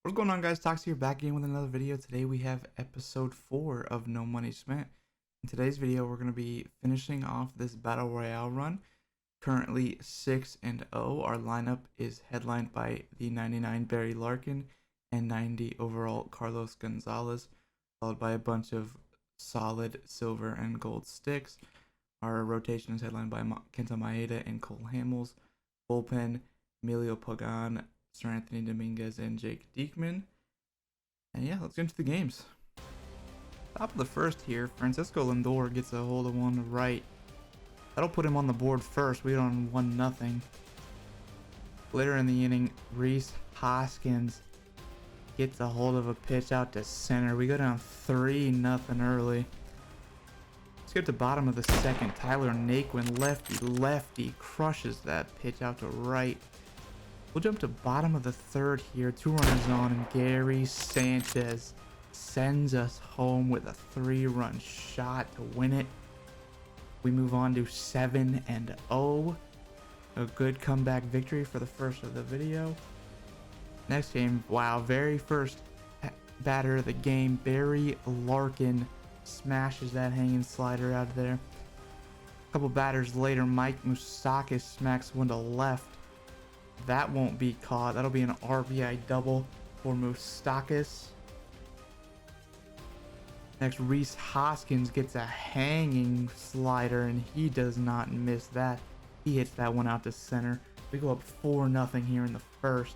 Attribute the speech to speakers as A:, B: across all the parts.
A: What's going on, guys? Tox here, back again with another video. Today we have episode 4 of No Money Spent. In today's video, we're going to be finishing off this Battle Royale run. Currently 6-0. Our lineup is headlined by the 99 Barry Larkin and 90 overall Carlos Gonzalez, followed by a bunch of solid silver and gold sticks. Our rotation is headlined by Kenta Maeda and Cole Hamels. Bullpen, Emilio Pagan, Sir Anthony Dominguez, and Jake Diekman. And yeah, let's get into the games. Top of the first here, Francisco Lindor gets a hold of one right. That'll put him on the board first. We on 1-0. Later in the inning, Rhys Hoskins gets a hold of a pitch out to center. We go down 3-0 early. Let's get to the bottom of the second. Tyler Naquin, lefty, crushes that pitch out to right. We'll jump to bottom of the third here. 2 runners on, and Gary Sanchez sends us home with a 3-run shot to win it. We move on to 7-0. A good comeback victory for the first of the video. Next game, wow, very first batter of the game, Barry Larkin smashes that hanging slider out of there. A couple batters later, Mike Moustakas smacks one to left. That won't be caught. That'll be an RBI double for Moustakas. Next, Rhys Hoskins gets a hanging slider, and he does not miss that. He hits that one out to center. We go up 4-0 here in the first.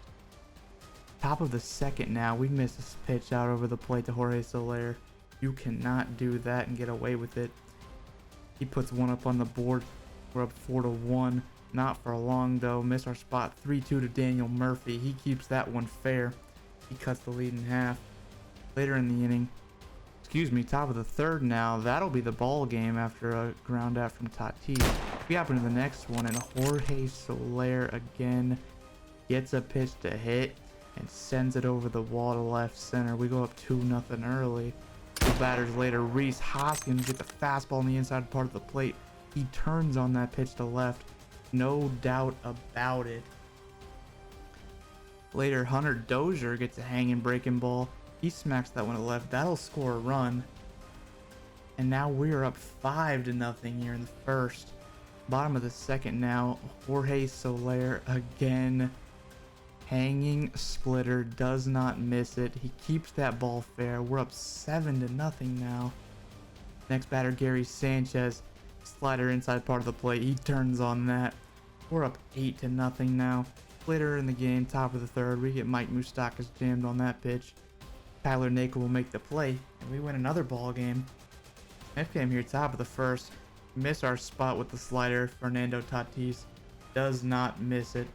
A: Top of the second now. We miss this pitch out over the plate to Jorge Soler. You cannot do that and get away with it. He puts one up on the board. We're up 4-1. Not for long though. Miss our spot. 3-2 to Daniel Murphy. He keeps that one fair. He cuts the lead in half. Later in the inning, top of the third now. That'll be the ball game after a ground out from Tatis. We hop into the next one, and Jorge Soler again gets a pitch to hit and sends it over the wall to left center. We go up 2-0 early. 2 batters later, Rhys Hoskins gets a fastball on the inside part of the plate. He turns on that pitch to left. No doubt about it. Later, Hunter Dozier gets a hanging breaking ball. He smacks that one to left. That'll score a run. And now we're up 5-0 here in the first. Bottom of the second now. Jorge Soler again. Hanging splitter, does not miss it. He keeps that ball fair. We're up 7-0 now. Next batter, Gary Sanchez. Slider inside part of the plate. He turns on that. We're up 8-0 now. Later in the game, top of the third, we get Mike Moustakas jammed on that pitch. Tyler Naquin will make the play, and we win another ball game. Next game here, top of the first. Miss our spot with the slider. Fernando Tatis does not miss it.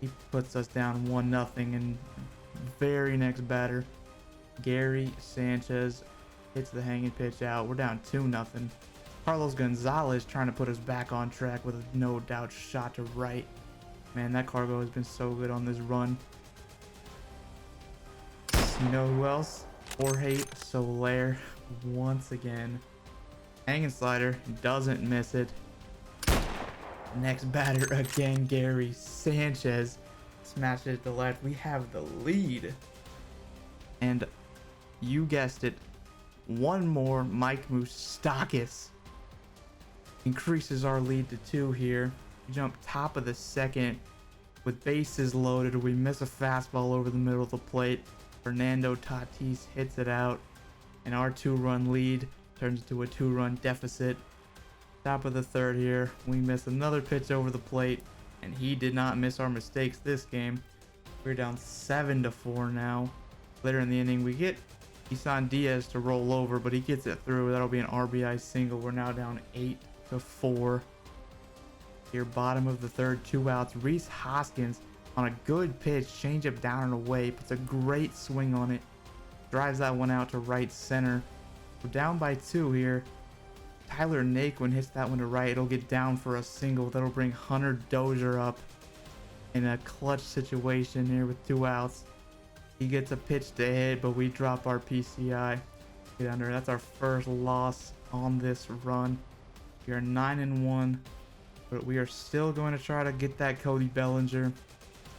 A: He puts us down 1-0, and very next batter, Gary Sanchez hits the hanging pitch out. We're down 2-0. Carlos Gonzalez trying to put us back on track with a no doubt shot to right. Man, that cargo has been so good on this run. You know who else? Jorge Soler once again. Hanging slider, doesn't miss it. Next batter again, Gary Sanchez smashes it to left. We have the lead. And you guessed it, one more, Mike Moustakas increases our lead to 2 here. We jump top of the second with bases loaded. We miss a fastball over the middle of the plate. Fernando Tatis hits it out, and our 2-run lead turns into a 2-run deficit. Top of the third here, we miss another pitch over the plate, and he did not miss our mistakes this game. We're down 7-4 now. Later in the inning, we get Isan Diaz to roll over, but he gets it through. That'll be an RBI single. We're now down 8-4. Here, bottom of the third, 2 outs. Rhys Hoskins on a good pitch, changeup down and away, puts a great swing on it, drives that one out to right center. We're down by 2 here. Tyler Naquin hits that one to right. It'll get down for a single. That'll bring Hunter Dozier up in a clutch situation here with 2 outs. He gets a pitch to hit, but we drop our PCI. Get under. That's our first loss on this run. We are 9-1, but we are still going to try to get that Cody Bellinger.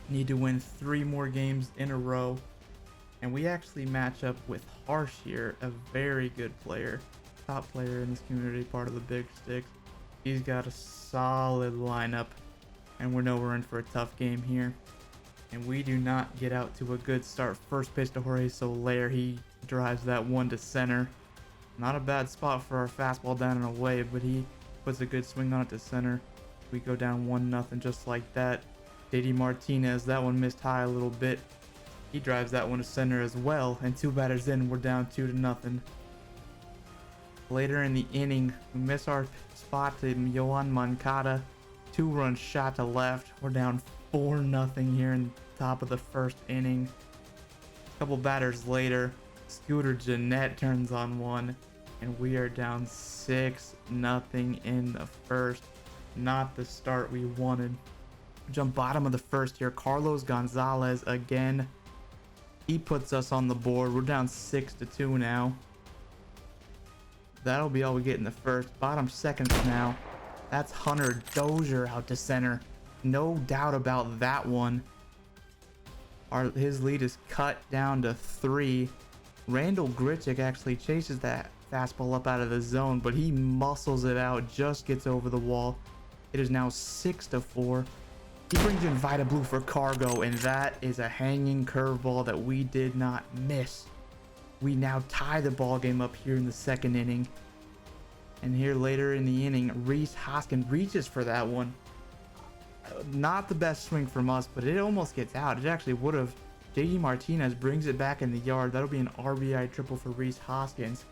A: Need to win 3 more games in a row. And we actually match up with Harsh here, a very good player, top player in this community, part of the Big Sticks. He's got a solid lineup, and we know we're in for a tough game here. And we do not get out to a good start. First pitch to Jorge Soler. He drives that one to center. Not a bad spot for our fastball down and away, but he puts a good swing on it to center. We go down 1-0 just like that. JD Martinez, that one missed high a little bit. He drives that one to center as well, and 2 batters in, we're down 2-0. Later in the inning, we miss our spot to Yohan Moncada. 2-run shot to left. We're down 4-0 here in the top of the first inning. A couple batters later, Scooter Gennett turns on one, and we are down 6-0 in the first. Not the start we wanted. Jump bottom of the first here. Carlos Gonzalez again. He puts us on the board. We're down 6-2 now. That'll be all we get in the first. Bottom seconds now. That's Hunter Dozier out to center. No doubt about that one. His lead is cut down to 3. Randall Grichuk actually chases that fastball up out of the zone, but he muscles it out, just gets over the wall. It is now 6-4. He brings in Vita Blue for Cargo, and that is a hanging curveball that we did not miss. We now tie the ball game up here in the second inning. And here later in the inning, Rhys Hoskins reaches for that one. Not the best swing from us, but it almost gets out. It actually would have. JD Martinez brings it back in the yard. That'll be an RBI triple for Rhys Hoskins.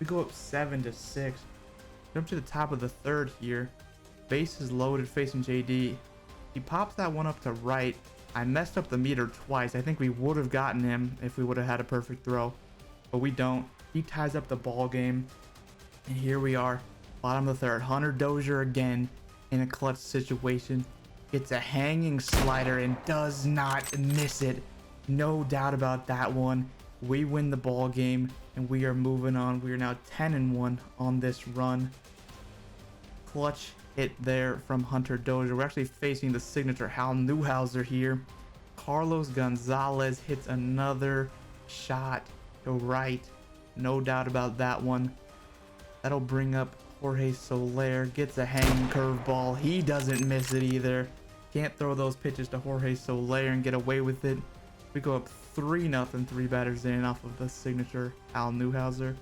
A: We go up 7-6. Jump to the top of the third here. Bases loaded facing JD. He pops that one up to right. I messed up the meter twice. I think we would have gotten him if we would have had a perfect throw, but we don't. He ties up the ball game, and here we are, bottom of the third. Hunter Dozier again in a clutch situation. Gets a hanging slider and does not miss it. No doubt about that one. We win the ball game, and we are moving on. We are now 10-1 on this run. Clutch hit there from Hunter Dozier. We're actually facing the signature Hal Newhouser here. Carlos Gonzalez hits another shot to right. No doubt about that one. That'll bring up Jorge Soler. Gets a hanging curveball. He doesn't miss it either. Can't throw those pitches to Jorge Soler and get away with it. We go up 3-0, 3 batters in off of the signature Al Newhouser.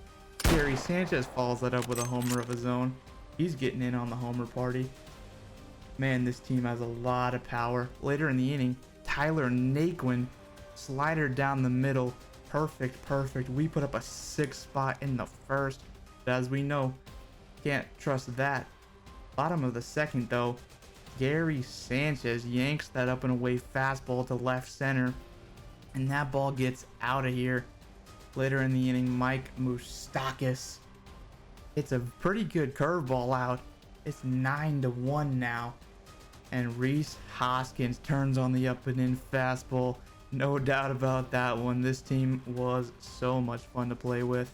A: Gary Sanchez follows that up with a homer of his own. He's getting in on the homer party. Man, this team has a lot of power. Later in the inning, Tyler Naquin, slider down the middle. Perfect. We put up a 6 spot in the first. But as we know, can't trust that. Bottom of the second though, Gary Sanchez yanks that up and away fastball to left center. And that ball gets out of here. Later in the inning, Mike Moustakas. It's a pretty good curveball out. It's 9-1 now. And Rhys Hoskins turns on the up and in fastball. No doubt about that one. This team was so much fun to play with.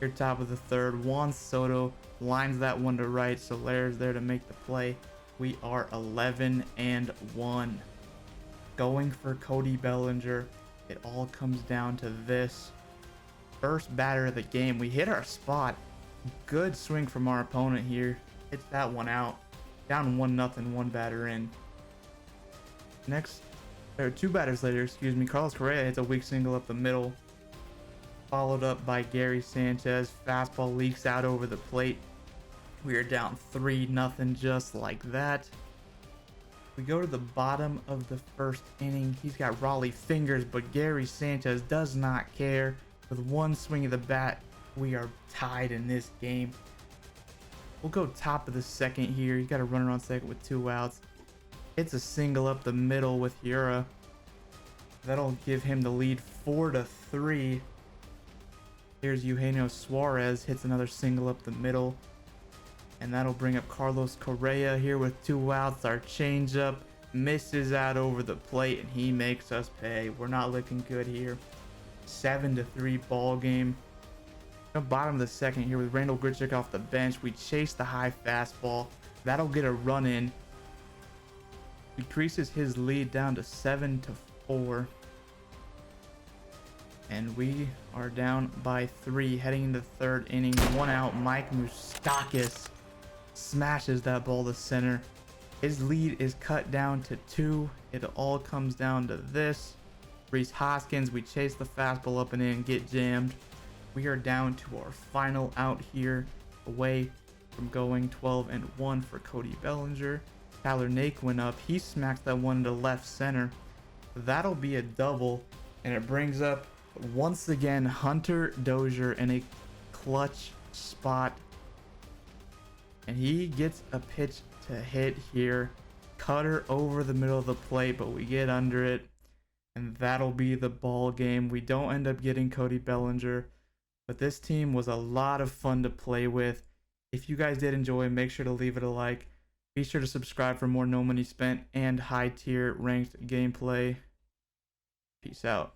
A: Here top of the third, Juan Soto lines that one to right. Soler's there to make the play. We are 11-1. Going for Cody Bellinger. It all comes down to this. First batter of the game. We hit our spot. Good swing from our opponent here. Hits that one out. Down 1-0, 1 batter in. Next, or 2 batters later, excuse me, Carlos Correa hits a weak single up the middle. Followed up by Gary Sanchez. Fastball leaks out over the plate. We are down 3-0 just like that. We go to the bottom of the first inning. He's got Raleigh fingers, but Gary Sanchez does not care. With one swing of the bat, we are tied in this game. We'll go top of the second here. You got a runner on second with 2 outs. It's a single up the middle with Yura. That'll give him the lead 4-3. Here's Eugenio Suarez, hits another single up the middle. And that'll bring up Carlos Correa here with 2 outs. Our changeup misses out over the plate, and he makes us pay. We're not looking good here. 7-3 ball game. Bottom of the second here with Randall Grichuk off the bench. We chase the high fastball. That'll get a run in. Decreases his lead down to 7-4. And we are down by 3, heading into the third inning. 1 out. Mike Moustakas smashes that ball to center. His lead is cut down to 2. It all comes down to this. Rhys Hoskins, we chase the fastball up and in, get jammed. We are down to our final out here, away from going 12-1 for Cody Bellinger. Tyler Naquin up. He smacks that one into left center. That'll be a double, and it brings up once again Hunter Dozier in a clutch spot, and he gets a pitch to hit here. Cutter over the middle of the plate, but we get under it, and that'll be the ball game. We don't end up getting Cody Bellinger, but this team was a lot of fun to play with. If you guys did enjoy, make sure to leave it a like. Be sure to subscribe for more No Money Spent and high tier ranked gameplay. Peace out.